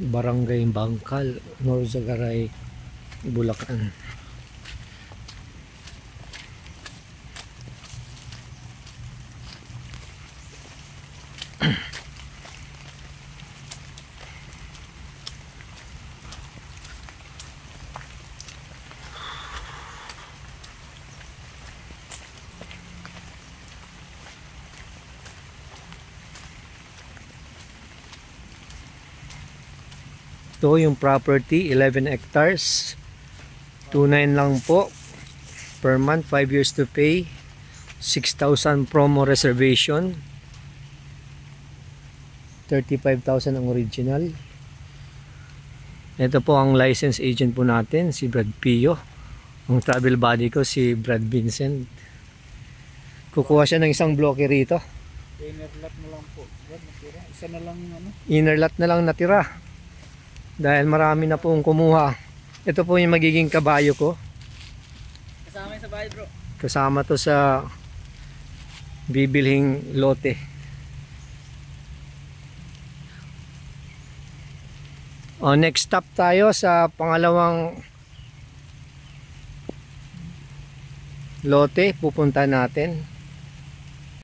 Barangay Bangkal, Norzagaray, Bulacan. Ito yung property, 11 hectares. 2.9 lang po per month, 5 years to pay. 6,000 promo reservation. 35,000 ang original. Ito po ang license agent po natin, si Brad Pio. Ang travel buddy ko, si Brad Vincent. Kukuha siya ng isang bloke rito. Inner lot na lang po. Natira. Isa na lang ano. Inner lot na lang natira. Dahil marami na pong kumuha. Ito po yung magiging kabayo ko. Kasama sa bahay bro. Kasama to sa bibilhing lote. O, next stop tayo sa pangalawang lote. Pupunta natin.